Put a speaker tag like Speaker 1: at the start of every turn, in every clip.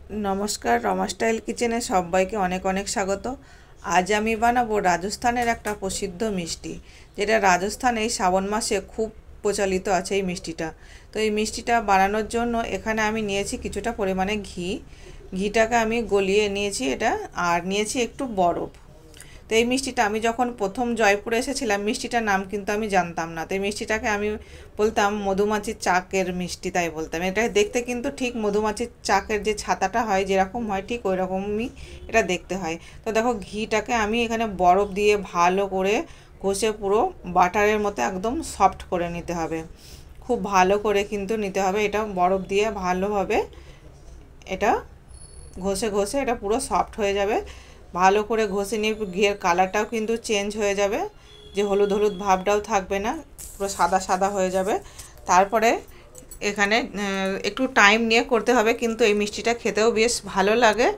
Speaker 1: नमस्कार रमा स्टाइल किचेने सबाइके अनेक अनेक स्वागत। आज आमी बानाबो राजस्थानेर एकटा प्रसिद्ध मिष्टि जेटा राजस्थान এই শ্রাবণ মাসে खूब प्रचलित आछे এই মিষ্টিটা। তো এই মিষ্টিটা বানানোর জন্য এখানে আমি নিয়েছি কিছুটা পরিমাণে ঘিটাকে আমি গলিয়ে নিয়েছি এটা, আর নিয়েছি একটু বরফ। তো এই মিষ্টিটা আমি যখন প্রথম জয়পুরে এসেছিলাম মিষ্টিটার নাম কিন্তু আমি জানতাম না। তো এই মিষ্টিটাকে আমি বলতাম মধুমাছির চাকের মিষ্টি, তাই বলতাম। এটা দেখতে কিন্তু ঠিক মধুমাছির চাকের যে ছাতাটা হয় যেরকম হয় ঠিক ওই রকমই এটা দেখতে হয়। তো দেখো ঘিটাকে আমি এখানে বরফ দিয়ে ভালো করে ঘষে পুরো বাটারের মতো একদম সফট করে নিতে হবে। খুব ভালো করে কিন্তু নিতে হবে, এটা বরফ দিয়ে ভালোভাবে এটা ঘষে ঘষে এটা পুরো সফট হয়ে যাবে। ভালো করে ঘষে নিয়ে ঘিয়ের কালারটাও কিন্তু চেঞ্জ হয়ে যাবে, যে হলুদ হলুদ ভাবটাও থাকবে না, পুরো সাদা সাদা হয়ে যাবে। তারপরে এখানে একটু টাইম নিয়ে করতে হবে, কিন্তু এই মিষ্টিটা খেতেও বেশ ভালো লাগে।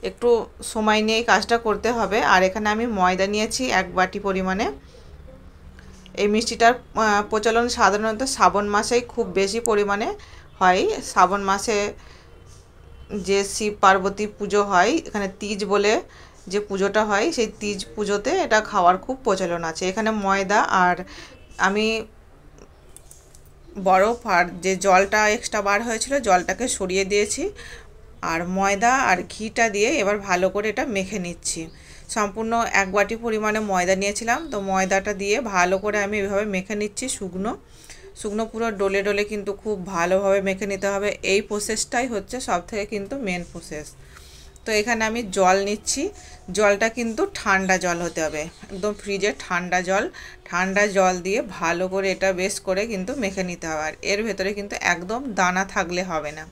Speaker 1: একটু সময় নিয়ে এই কাজটা করতে হবে। আর এখানে আমি ময়দা নিয়েছি 1 বাটি পরিমাণে। এই মিষ্টিটার প্রচলন সাধারণত শ্রাবণ মাসেই খুব বেশি পরিমাণে হয়। শ্রাবণ মাসে যে শিব পার্বতী পুজো হয়, এখানে তিজ বলে যে পুজোটা হয়, সেই তিজ পুজোতে এটা খাওয়ার খুব প্রচলন আছে। এখানে ময়দা আর আমি বরফ আর যে জলটা এক্সট্রা বার হয়েছিল জলটাকে সরিয়ে দিয়েছি, আর ময়দা আর ঘিটা দিয়ে এবার ভালো করে এটা মেখে নিচ্ছি। সম্পূর্ণ 1 বাটি পরিমাণে ময়দা নিয়েছিলাম, তো ময়দাটা দিয়ে ভালো করে আমি এভাবে মেখে নিচ্ছি। শুকনো শুকনো পুরো ডলে ডলে কিন্তু খুব ভালোভাবে মেখে নিতে হবে। এই প্রসেসটাই হচ্ছে সবথেকে কিন্তু মেন প্রসেস। তো এখানে আমি জল নিচ্ছি, জলটা কিন্তু ঠান্ডা জল হতে হবে, একদম ফ্রিজের ঠান্ডা জল দিয়ে ভালো করে এটা বেশ করে কিন্তু মেখে নিতে হবে। আর এর ভেতরে কিন্তু একদম দানা থাকলে হবে না।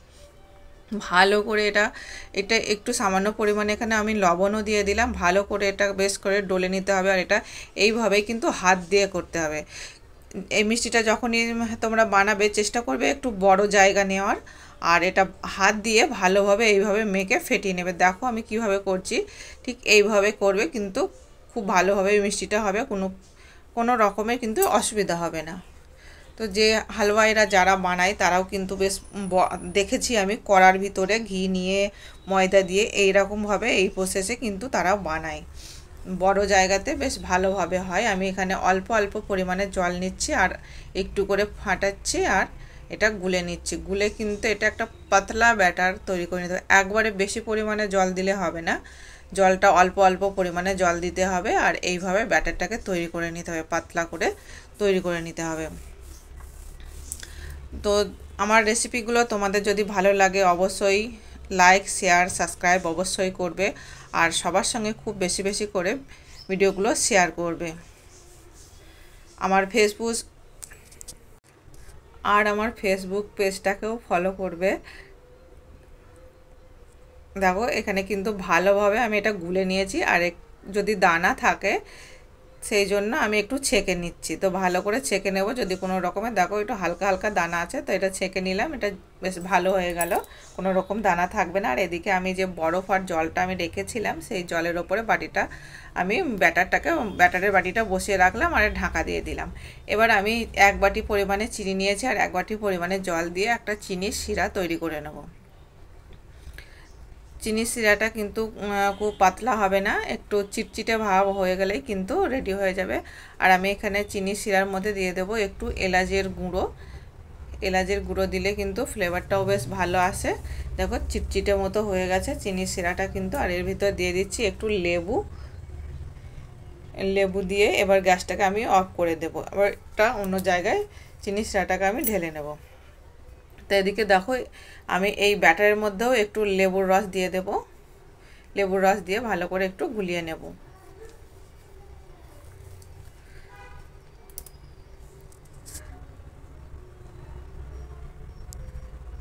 Speaker 1: ভালো করে এটা একটু সামান্য পরিমাণে এখানে আমি লবণও দিয়ে দিলাম। ভালো করে এটা বেশ করে ডলে নিতে হবে, আর এটা এইভাবেই কিন্তু হাত দিয়ে করতে হবে। এই মিষ্টিটা যখনই তোমরা বানাবে চেষ্টা করবে একটু বড় জায়গা নেওয়ার, আর এটা হাত দিয়ে ভালোভাবে এইভাবে মেখে ফেটিয়ে নেবে। দেখো আমি কিভাবে করছি, ঠিক এইভাবে করবে, কিন্তু খুব ভালোভাবে মিষ্টিটা হবে, কোনো রকমের কিন্তু অসুবিধা হবে না। তো যে হালুয়াইরা যারা বানায় তারাও কিন্তু বেশ দেখেছি আমি কড়ার ভিতরে ঘি নিয়ে ময়দা দিয়ে এই রকমভাবে এই প্রসেসে কিন্তু তারা বানায়। বড় জায়গাতে বেশ ভালোভাবে হয়। আমি এখানে অল্প অল্প পরিমাণে জল নিচ্ছি আর একটু করে ফাটাচ্ছি, আর এটা গুলে নিচ্ছি। গুলে কিন্তু এটা একটা পাতলা ব্যাটার তৈরি করে নিতে হবে। একবারে বেশি পরিমাণে জল দিলে হবে না, জলটা অল্প অল্প পরিমাণে জল দিতে হবে, আর এইভাবে ব্যাটারটাকে তৈরি করে নিতে হবে, পাতলা করে তৈরি করে নিতে হবে। তো আমার রেসিপিগুলো তোমাদের যদি ভালো লাগে অবশ্যই লাইক শেয়ার সাবস্ক্রাইব অবশ্যই করবে, আর সবার সঙ্গে খুব বেশি বেশি করে ভিডিওগুলো শেয়ার করবে। আমার ফেসবুক পেজটাকেও ফলো করবে। দেখো এখানে কিন্তু ভালোভাবে আমি এটা গুলে নিয়েছি, আর যদি দানা থাকে সেই জন্য আমি একটু ছেঁকে নিচ্ছি। তো ভালো করে ছেঁকে নেব, যদি কোনো রকমের দেখো একটু হালকা হালকা দানা আছে, তো এটা ছেঁকে নিলাম। এটা বেশ ভালো হয়ে গেল, কোনো রকম দানা থাকবে না। আর এদিকে আমি যে বরফ আর জলটা আমি রেখেছিলাম সেই জলের ওপরে আমি ব্যাটারের বাটিটা বসিয়ে রাখলাম আর ঢাকা দিয়ে দিলাম। এবার আমি 1 বাটি পরিমাণে চিনি নিয়েছি, আর 1 বাটি পরিমাণে জল দিয়ে একটা চিনির শিরা তৈরি করে নেব। চিনির শিরাটা কিন্তু খুব পাতলা হবে না, একটু চিটচিটে ভাব হয়ে গেলেই কিন্তু রেডি হয়ে যাবে। আর আমি এখানে চিনির শিরার মধ্যে দিয়ে দেবো একটু এলাচের গুঁড়ো দিলে কিন্তু ফ্লেভারটাও বেশ ভালো আসে। দেখো চিটচিটে মতো হয়ে গেছে চিনির শিরাটা কিন্তু। আর এর ভিতর দিয়ে দিচ্ছি একটু লেবু দিয়ে এবার গ্যাসটাকে আমি অফ করে দেবো। আবার এটা অন্য জায়গায় চিনির শিরাটাকে আমি ঢেলে নেব। তো এদিকে দেখো আমি এই ব্যাটারের মধ্যেও একটু লেবুর রস দিয়ে দেব, লেবুর রস দিয়ে ভালো করে একটু গুলিয়ে নেব।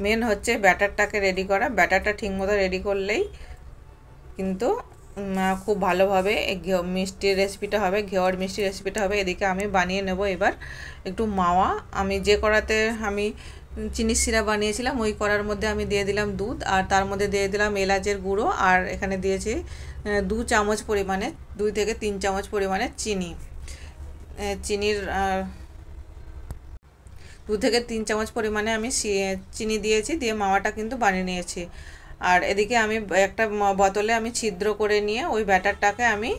Speaker 1: মেন হচ্ছে ব্যাটারটাকে রেডি করা, ব্যাটারটা ঠিকমতো রেডি করলেই কিন্তু খুব ভালোভাবে মিষ্টির রেসিপিটা হবে, ঘেওয়ার মিষ্টি রেসিপিটা হবে। এদিকে আমি বানিয়ে নেব এবার একটু মাওয়া। আমি যে কড়াতে আমি চিনির শিরা বানিয়েছিলাম ওই কড়ার মধ্যে আমি দিয়ে দিলাম দুধ, আর তার মধ্যে দিয়ে দিলাম এলাচের গুঁড়ো, আর এখানে দিয়েছি 2 চামচ পরিমাণে 2 থেকে 3 চামচ পরিমাণে চিনির 2 থেকে 3 চামচ পরিমাণে আমি চিনি দিয়েছি, দিয়ে মাওয়াটা কিন্তু বানিয়ে নিয়েছি। আর এদিকে আমি একটা বোতলে আমি ছিদ্র করে নিয়ে ওই ব্যাটারটাকে আমি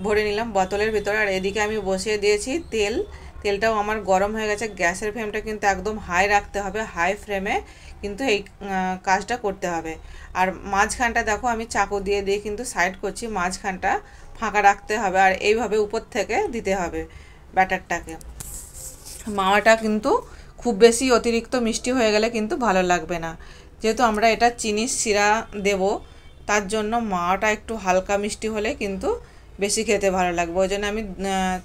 Speaker 1: ভরে নিলাম বোতলের ভিতরে। আর এদিকে আমি বসিয়ে দিয়েছি তেল। তেলটাও আমার গরম হয়ে গেছে। গ্যাসের ফ্লেমটা কিন্তু একদম হাই রাখতে হবে, হাই ফ্লেমে কিন্তু এই কাজটা করতে হবে। আর মাঝখানটা দেখো আমি চাকু দিয়ে দিয়ে কিন্তু সাইড করছি, মাঝখানটা ফাঁকা রাখতে হবে আর এইভাবে উপর থেকে দিতে হবে ব্যাটারটাকে। মাওয়াটা কিন্তু খুব বেশি অতিরিক্ত মিষ্টি হয়ে গেলে কিন্তু ভালো লাগবে না। যেহেতু আমরা এটা চিনির শিরা দেব, তার জন্য মাওয়াটা একটু হালকা মিষ্টি হলে কিন্তু বেশি খেতে ভালো লাগবে। ওই জন্য আমি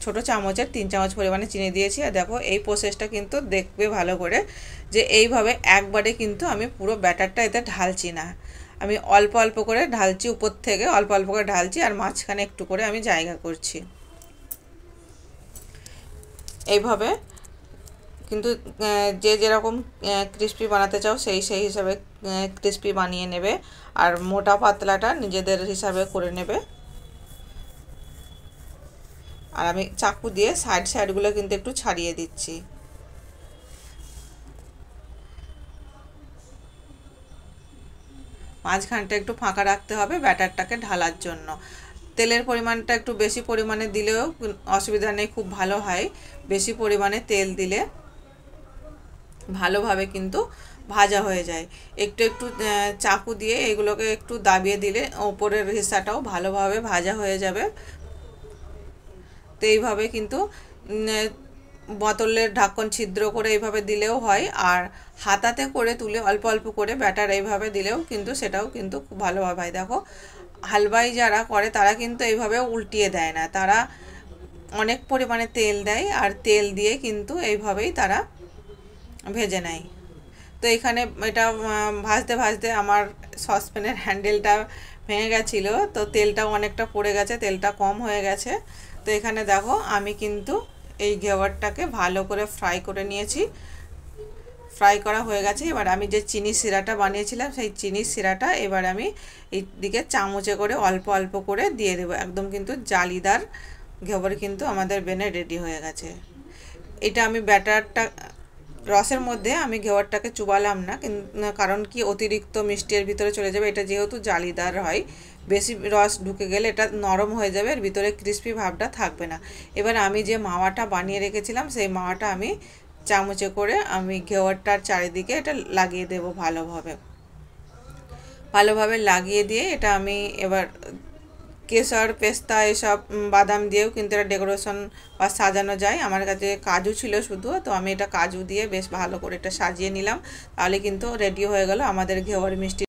Speaker 1: ছোটো চামচের 3 চামচ পরিমাণে চিনি দিয়েছি। আর দেখো এই প্রসেসটা কিন্তু দেখবে ভালো করে, যে এইভাবে একবারে কিন্তু আমি পুরো ব্যাটারটা এতে ঢালছি না, আমি অল্প অল্প করে ঢালছি, উপর থেকে অল্প অল্প করে ঢালছি আর মাঝখানে একটু করে আমি জায়গা করছি। এইভাবে কিন্তু যে যেরকম ক্রিস্পি বানাতে চাও সেই হিসাবে ক্রিস্পি বানিয়ে নেবে, আর মোটা পাতলাটা নিজেদের হিসাবে করে নেবে। আর আমি চাকু দিয়ে সাইডগুলো কিন্তু একটু ছাড়িয়ে দিচ্ছি। মাঝখানটা একটু ফাঁকা রাখতে হবে ব্যাটারটাকে ঢালার জন্য। তেলের পরিমাণটা একটু বেশি পরিমাণে দিলেও অসুবিধা নেই, খুব ভালো হয়। বেশি পরিমাণে তেল দিলে ভালোভাবে কিন্তু ভাজা হয়ে যায়। একটু একটু চাকু দিয়ে এগুলোকে একটু দাবিয়ে দিলে ওপরের হিস্সাটাও ভালোভাবে ভাজা হয়ে যাবে। তো এইভাবে কিন্তু বোতলের ঢাকন ছিদ্র করে এইভাবে দিলেও হয়, আর হাতাতে করে তুলে অল্প অল্প করে ব্যাটার এইভাবে দিলেও কিন্তু সেটাও কিন্তু খুব ভালোভাবে হয়। দেখো হালুয়াই যারা করে তারা কিন্তু এইভাবে উল্টিয়ে দেয় না, তারা অনেক পরিমাণে তেল দেয় আর তেল দিয়ে কিন্তু এইভাবেই তারা ভেজে নেয়। তো এখানে এটা ভাজতে ভাজতে আমার সসপ্যানের হ্যান্ডেলটা ভেঙে গেছিলো, তো তেলটাও অনেকটা পড়ে গেছে, তেলটা কম হয়ে গেছে। তো এখানে দেখো আমি কিন্তু এই ঘেওয়ারটাকে ভালো করে ফ্রাই করে নিয়েছি। ফ্রাই করা হয়ে গেছে। এবার আমি যে চিনি শিরাটা বানিয়েছিলাম সেই চিনির শিরাটা এবার আমি এই দিকে চামচে করে অল্প অল্প করে দিয়ে দেবো। একদম কিন্তু জালিদার ঘেওয়ার কিন্তু আমাদের বেনে রেডি হয়ে গেছে। এটা আমি ব্যাটারটা রসের মধ্যে আমি ঘেওয়ারটাকে চুবালাম না, কারণ কি অতিরিক্ত মিষ্টির ভিতরে চলে যাবে। এটা যেহেতু জালিদার হয়, বেশি রস ঢুকে গেলে এটা নরম হয়ে যাবে, এর ভিতরে ক্রিস্পি ভাবটা থাকবে না। এবার আমি যে মাওয়াটা বানিয়ে রেখেছিলাম সেই মাওয়াটা আমি চামচে করে আমি ঘেওয়ারটার চারিদিকে এটা লাগিয়ে দেব ভালোভাবে লাগিয়ে দিয়ে এটা আমি এবার কেশর পেস্তা এসব বাদাম দিয়েও কিন্তু এটা ডেকোরেশন বা সাজানো যায়। আমার কাছে কাজু ছিল শুধু, তো আমি এটা কাজু দিয়ে বেশ ভালো করে এটা সাজিয়ে নিলাম। তাহলে কিন্তু রেডি হয়ে গেল আমাদের ঘেওয়ার মিষ্টি।